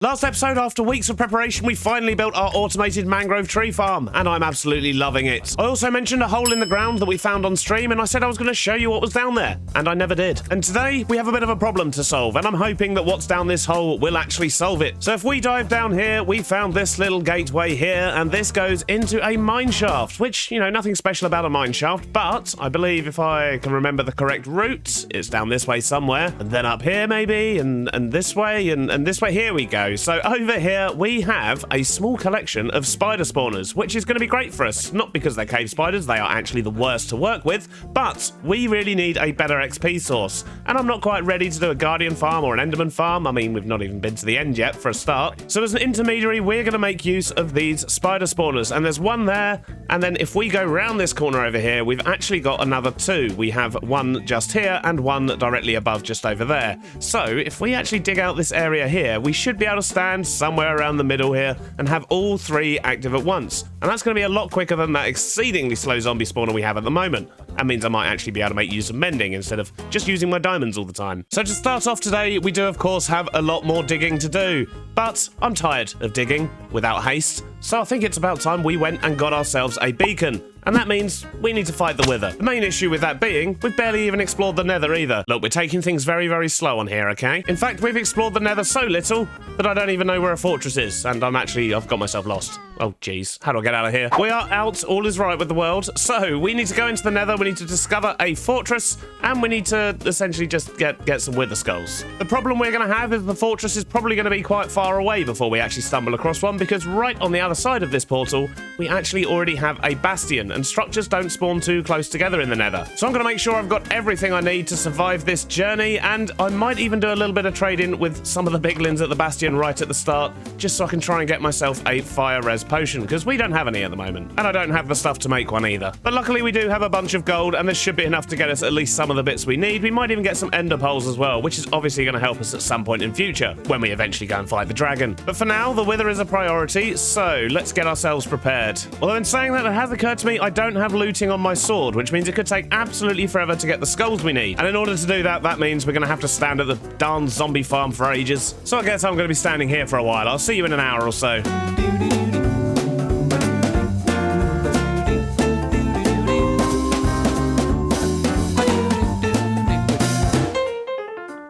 Last episode, after weeks of preparation, we finally built our automated mangrove tree farm, and I'm absolutely loving it. I also mentioned a hole in the ground that we found on stream, and I said I was going to show you what was down there, and I never did. And today, we have a bit of a problem to solve, and I'm hoping that what's down this hole will actually solve it. So if we dive down here, we found this little gateway here, and this goes into a mine shaft, which, you know, nothing special about a mine shaft, but I believe if I can remember the correct route, it's down this way somewhere, and then up here maybe, and this way, and this way. Here we go. So over here we have a small collection of spider spawners, which is going to be great for us. Not because they're cave spiders, they are actually the worst to work with, but we really need a better XP source. And I'm not quite ready to do a guardian farm or an enderman farm. I mean, we've not even been to the end yet for a start. So as an intermediary, we're going to make use of these spider spawners. And there's one there, and then if we go round this corner over here, we've actually got another two. We have one just here and one directly above just over there. So if we actually dig out this area here, we should be able to stand somewhere around the middle here and have all three active at once. And that's going to be a lot quicker than that exceedingly slow zombie spawner we have at the moment. That means I might actually be able to make use of mending instead of just using my diamonds all the time. So to start off today, we do of course have a lot more digging to do, but I'm tired of digging without haste. So I think it's about time we went and got ourselves a beacon. And that means we need to fight the wither. The main issue with that being, we've barely even explored the nether either. Look, we're taking things very, very slow on here, okay? In fact, we've explored the nether so little that I don't even know where a fortress is. And I've got myself lost. Oh, jeez. How do I get out of here? We are out. All is right with the world. So we need to go into the nether. We need to discover a fortress. And we need to essentially just get some wither skulls. The problem we're going to have is the fortress is probably going to be quite far away before we actually stumble across one, because right on the other side of this portal, we actually already have a bastion, and structures don't spawn too close together in the nether. So I'm going to make sure I've got everything I need to survive this journey, and I might even do a little bit of trading with some of the biglins at the bastion right at the start, just so I can try and get myself a fire res potion, because we don't have any at the moment, and I don't have the stuff to make one either. But luckily we do have a bunch of gold, and this should be enough to get us at least some of the bits we need. We might even get some ender pearls as well, which is obviously going to help us at some point in future, when we eventually go and fight the dragon. But for now, the wither is a priority, so let's get ourselves prepared. Although in saying that, it has occurred to me I don't have looting on my sword, which means it could take absolutely forever to get the skulls we need. And in order to do that, that means we're going to have to stand at the darn zombie farm for ages. So I guess I'm going to be standing here for a while. I'll see you in an hour or so.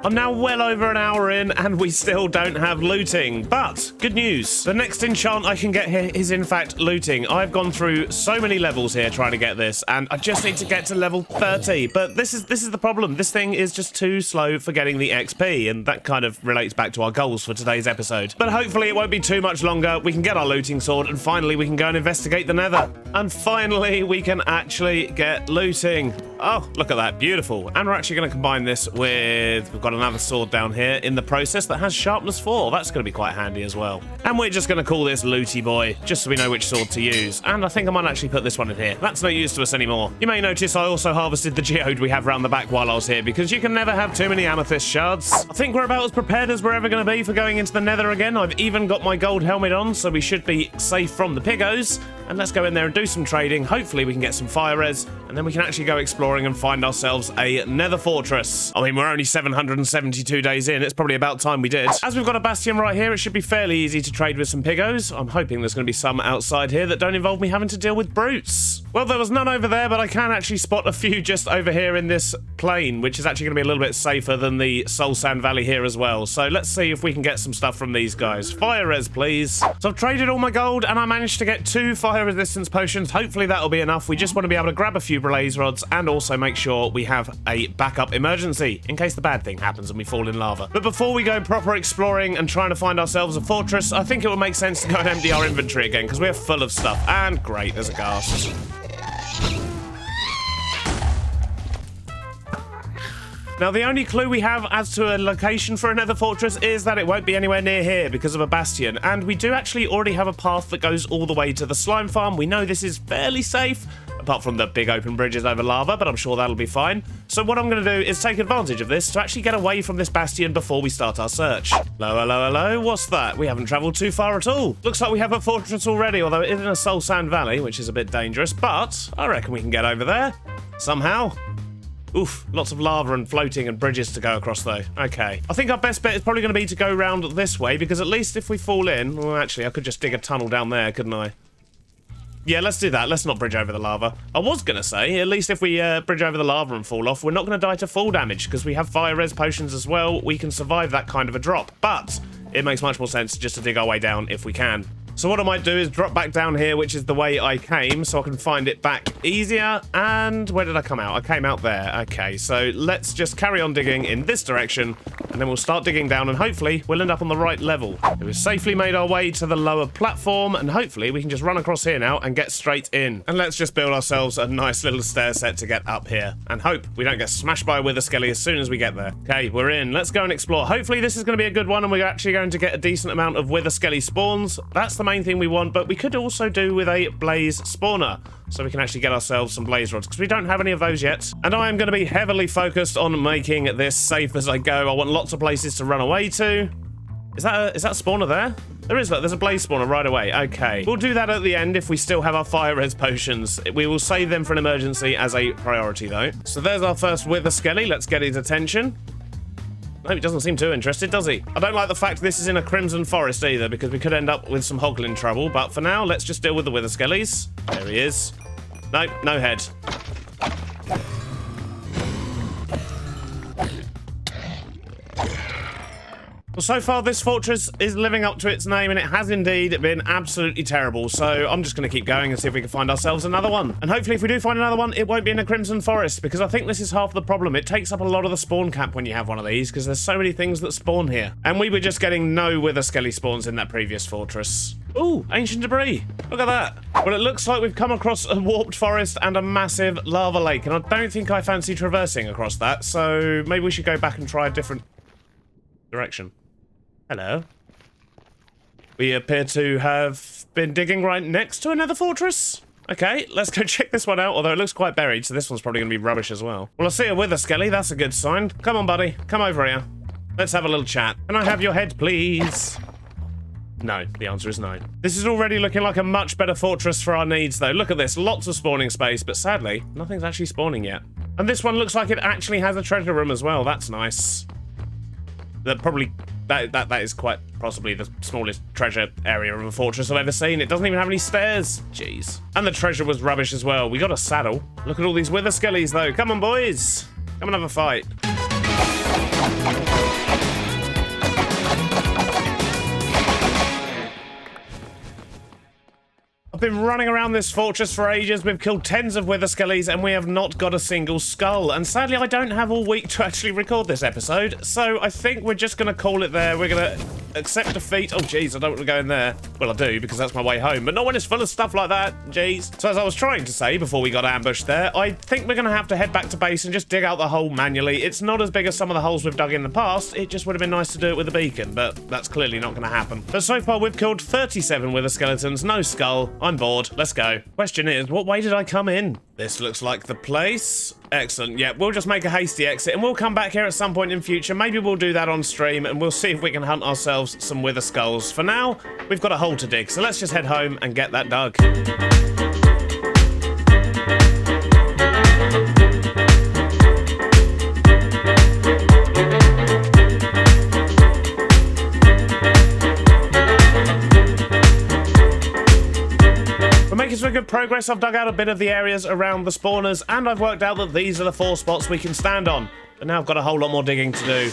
I'm now well over an hour in, and we still don't have looting. But, good news. The next enchant I can get here is, in fact, looting. I've gone through so many levels here trying to get this, and I just need to get to level 30. But this is the problem. This thing is just too slow for getting the XP, and that kind of relates back to our goals for today's episode. But hopefully it won't be too much longer. We can get our looting sword, and finally we can go and investigate the nether. And finally we can actually get looting. Oh, look at that. Beautiful. And we're actually going to combine this with... We've got another sword down here in the process that has sharpness 4. That's going to be quite handy as well. And we're just going to call this Looty Boy, just so we know which sword to use. And I think I might actually put this one in here. That's no use to us anymore. You may notice I also harvested the geode we have round the back while I was here, because you can never have too many amethyst shards. I think we're about as prepared as we're ever going to be for going into the nether again. I've even got my gold helmet on, so we should be safe from the piggos. And let's go in there and do some trading. Hopefully we can get some fire res, and then we can actually go exploring and find ourselves a nether fortress. I mean, we're only 772 days in. It's probably about time we did. As we've got a bastion right here, it should be fairly easy to trade with some piggos. I'm hoping there's going to be some outside here that don't involve me having to deal with brutes. Well, there was none over there, but I can actually spot a few just over here in this plain, which is actually going to be a little bit safer than the Soul Sand Valley here as well. So let's see if we can get some stuff from these guys. Fire res, please. So I've traded all my gold, and I managed to get 2 fire resistance potions. Hopefully that'll be enough. We just want to be able to grab a few blaze rods and also make sure we have a backup emergency in case the bad thing happens and we fall in lava. But before we go proper exploring and trying to find ourselves a fortress, I think it would make sense to go and empty our inventory again, because we're full of stuff. And great, there's a ghast. Now, the only clue we have as to a location for a nether fortress is that it won't be anywhere near here because of a bastion. And we do actually already have a path that goes all the way to the slime farm. We know this is fairly safe, apart from the big open bridges over lava, but I'm sure that'll be fine. So what I'm going to do is take advantage of this to actually get away from this bastion before we start our search. Hello, hello, hello. What's that? We haven't traveled too far at all. Looks like we have a fortress already, although it is in a Soul Sand Valley, which is a bit dangerous, but I reckon we can get over there somehow. Oof, lots of lava and floating and bridges to go across, though. Okay. I think our best bet is probably going to be to go round this way, because at least if we fall in... Well, actually, I could just dig a tunnel down there, couldn't I? Yeah, let's do that. Let's not bridge over the lava. I was going to say, at least if we bridge over the lava and fall off, we're not going to die to fall damage, because we have fire res potions as well. We can survive that kind of a drop. But it makes much more sense just to dig our way down if we can. So what I might do is drop back down here, which is the way I came, so I can find it back easier. And where did I come out? I came out there. Okay, so let's just carry on digging in this direction, and then we'll start digging down, and hopefully we'll end up on the right level. We've safely made our way to the lower platform, and hopefully we can just run across here now and get straight in. And let's just build ourselves a nice little stair set to get up here, and hope we don't get smashed by a wither skelly as soon as we get there. Okay, we're in. Let's go and explore. Hopefully this is going to be a good one, and we're actually going to get a decent amount of wither skelly spawns. That's the main thing we want, but we could also do with a blaze spawner, so we can actually get ourselves some blaze rods, because we don't have any of those yet. And I am going to be heavily focused on making this safe as I go. I want lots of places to run away to. Is that a spawner there? There is, look, there's a blaze spawner right away. Okay, we'll do that at the end if we still have our fire res potions. We will save them for an emergency as a priority, though. So there's our first wither skelly. Let's get his attention. No, he doesn't seem too interested, does he? I don't like the fact this is in a crimson forest either, because we could end up with some hoglin trouble, but for now, let's just deal with the wither skellies. There he is. Nope, no head. Well, so far this fortress is living up to its name, and it has indeed been absolutely terrible, so I'm just going to keep going and see if we can find ourselves another one. And hopefully if we do find another one, it won't be in a crimson forest, because I think this is half the problem. It takes up a lot of the spawn cap when you have one of these, because there's so many things that spawn here. And we were just getting no wither skelly spawns in that previous fortress. Ooh, ancient debris. Look at that. Well, it looks like we've come across a warped forest and a massive lava lake, and I don't think I fancy traversing across that, so maybe we should go back and try a different direction. Hello. We appear to have been digging right next to another fortress. Okay, let's go check this one out, although it looks quite buried, so this one's probably going to be rubbish as well. Well, I see a wither skelly. That's a good sign. Come on, buddy. Come over here. Let's have a little chat. Can I have your head, please? No, the answer is no. This is already looking like a much better fortress for our needs, though. Look at this. Lots of spawning space, but sadly, nothing's actually spawning yet. And this one looks like it actually has a treasure room as well. That's nice. That is quite possibly the smallest treasure area of a fortress I've ever seen. It doesn't even have any stairs. Jeez. And the treasure was rubbish as well. We got a saddle. Look at all these wither skellies, though. Come on, boys. Come and have a fight. I've been running around this fortress for ages. We've killed tens of wither skellies, and we have not got a single skull. And sadly, I don't have all week to actually record this episode, so I think we're just going to call it there. We're going to accept defeat. Oh, jeez, I don't want to go in there. Well, I do, because that's my way home, but not when it's full of stuff like that. Jeez. So as I was trying to say before we got ambushed there, I think we're going to have to head back to base and just dig out the hole manually. It's not as big as some of the holes we've dug in the past. It just would have been nice to do it with a beacon, but that's clearly not going to happen. But so far, we've killed 37 wither skeletons, no skull. I'm bored. Let's go. Question is, what way did I come in? This looks like the place. Excellent. Yeah, we'll just make a hasty exit, and we'll come back here at some point in future. Maybe we'll do that on stream, and we'll see if we can hunt ourselves some wither skulls. For now, we've got a hole to dig, so let's just head home and get that dug. Making some good progress. I've dug out a bit of the areas around the spawners, and I've worked out that these are the 4 spots we can stand on. But now I've got a whole lot more digging to do.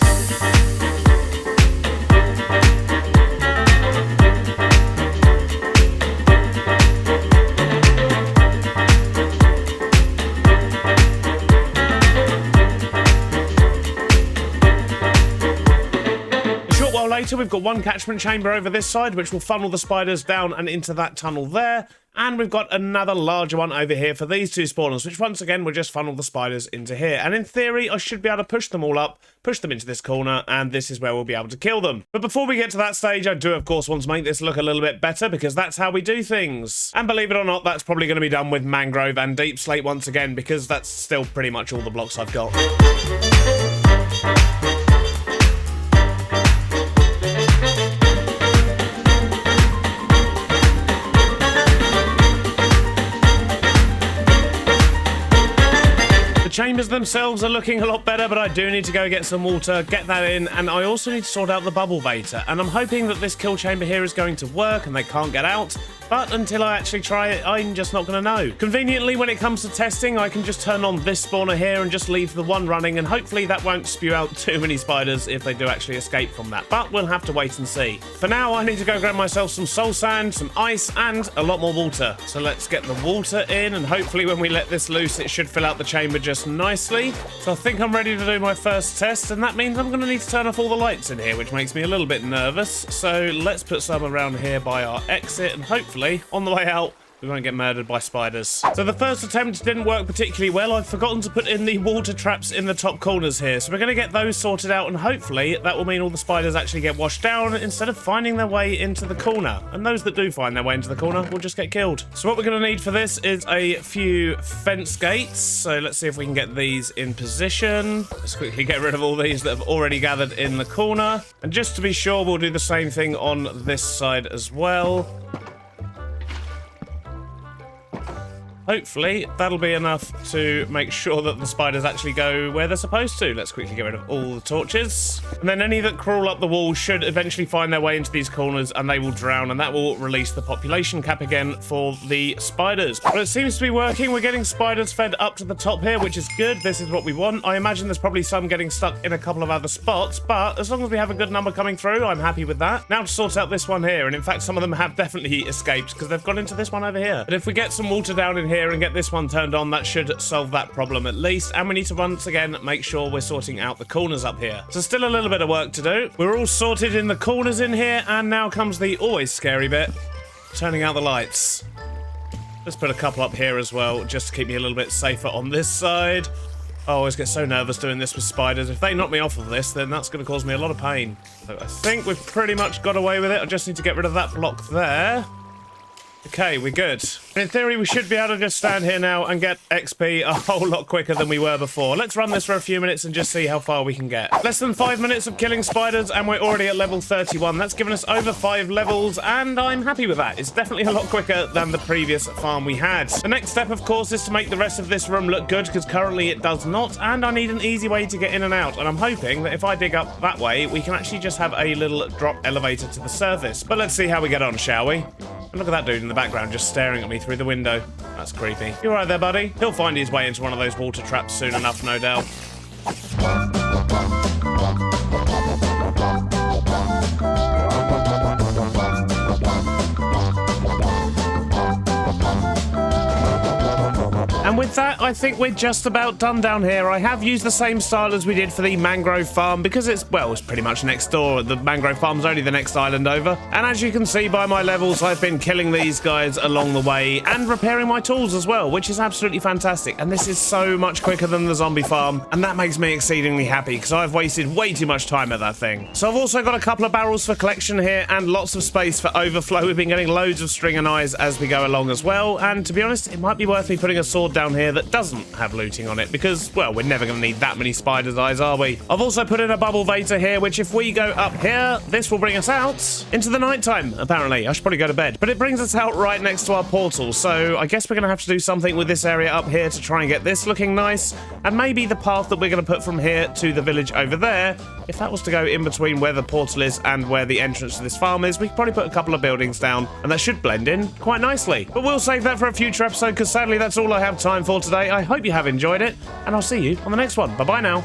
Later, we've got one catchment chamber over this side, which will funnel the spiders down and into that tunnel there. And we've got another larger one over here for these 2 spawners, which once again will just funnel the spiders into here. And in theory, I should be able to push them all up, push them into this corner, and this is where we'll be able to kill them. But before we get to that stage, I do, of course, want to make this look a little bit better, because that's how we do things. And believe it or not, that's probably going to be done with mangrove and deep slate once again, because that's still pretty much all the blocks I've got. chambers themselves are looking a lot better, but I do need to go get some water, get that in, and I also need to sort out the bubble beta. And I'm hoping that this kill chamber here is going to work and they can't get out. But until I actually try it, I'm just not going to know. Conveniently, when it comes to testing, I can just turn on this spawner here and just leave the one running, and hopefully that won't spew out too many spiders if they do actually escape from that. But we'll have to wait and see. For now, I need to go grab myself some soul sand, some ice, and a lot more water. So let's get the water in, and hopefully when we let this loose, it should fill out the chamber just nicely. So I think I'm ready to do my first test, and that means I'm going to need to turn off all the lights in here, which makes me a little bit nervous. So let's put some around here by our exit, and hopefully on the way out, we won't get murdered by spiders. So the first attempt didn't work particularly well. I've forgotten to put in the water traps in the top corners here. So we're going to get those sorted out, and hopefully that will mean all the spiders actually get washed down instead of finding their way into the corner. And those that do find their way into the corner will just get killed. So what we're going to need for this is a few fence gates. So let's see if we can get these in position. Let's quickly get rid of all these that have already gathered in the corner. And just to be sure, we'll do the same thing on this side as well. Hopefully, that'll be enough to make sure that the spiders actually go where they're supposed to. Let's quickly get rid of all the torches. And then any that crawl up the wall should eventually find their way into these corners, and they will drown, and that will release the population cap again for the spiders. But it seems to be working. We're getting spiders fed up to the top here, which is good. This is what we want. I imagine there's probably some getting stuck in a couple of other spots, but as long as we have a good number coming through, I'm happy with that. Now to sort out this one here, and in fact, some of them have definitely escaped because they've gone into this one over here. But if we get some water down in here and get this one turned on, that should solve that problem at least. And we need to once again make sure we're sorting out the corners up here. So still a little bit of work to do. We're all sorted in the corners in here, and now comes the always scary bit, turning out the lights. Let's put a couple up here as well, just to keep me a little bit safer on this side. I always get so nervous doing this with spiders. If they knock me off of this, then that's going to cause me a lot of pain. So I think we've pretty much got away with it. I just need to get rid of that block there. Okay, we're good. In theory, we should be able to just stand here now and get XP a whole lot quicker than we were before. Let's run this for a few minutes and just see how far we can get. Less than 5 minutes of killing spiders, and we're already at level 31. That's given us over 5 levels, and I'm happy with that. It's definitely a lot quicker than the previous farm we had. The next step, of course, is to make the rest of this room look good, because currently it does not, and I need an easy way to get in and out. And I'm hoping that if I dig up that way, we can actually just have a little drop elevator to the surface. But let's see how we get on, shall we? And look at that dude in the background just staring at me through the window. That's creepy. You alright there, buddy? He'll find his way into one of those water traps soon enough, no doubt. And with that, I think we're just about done down here. I have used the same style as we did for the mangrove farm because it's pretty much next door. The mangrove farm's only the next island over. And as you can see by my levels, I've been killing these guys along the way and repairing my tools as well, which is absolutely fantastic. And this is so much quicker than the zombie farm. And that makes me exceedingly happy because I've wasted way too much time at that thing. So I've also got a couple of barrels for collection here and lots of space for overflow. We've been getting loads of string and eyes as we go along as well. And to be honest, it might be worth me putting a sword down here that doesn't have looting on it because, well, we're never going to need that many spider's eyes, are we? I've also put in a bubble vator here, which if we go up here, this will bring us out into the nighttime, apparently. I should probably go to bed. But it brings us out right next to our portal, so I guess we're going to have to do something with this area up here to try and get this looking nice. And maybe the path that we're going to put from here to the village over there, if that was to go in between where the portal is and where the entrance to this farm is, we could probably put a couple of buildings down, and that should blend in quite nicely. But we'll save that for a future episode, because sadly that's all I have time for today. I hope you have enjoyed it, and I'll see you on the next one. Bye-bye now.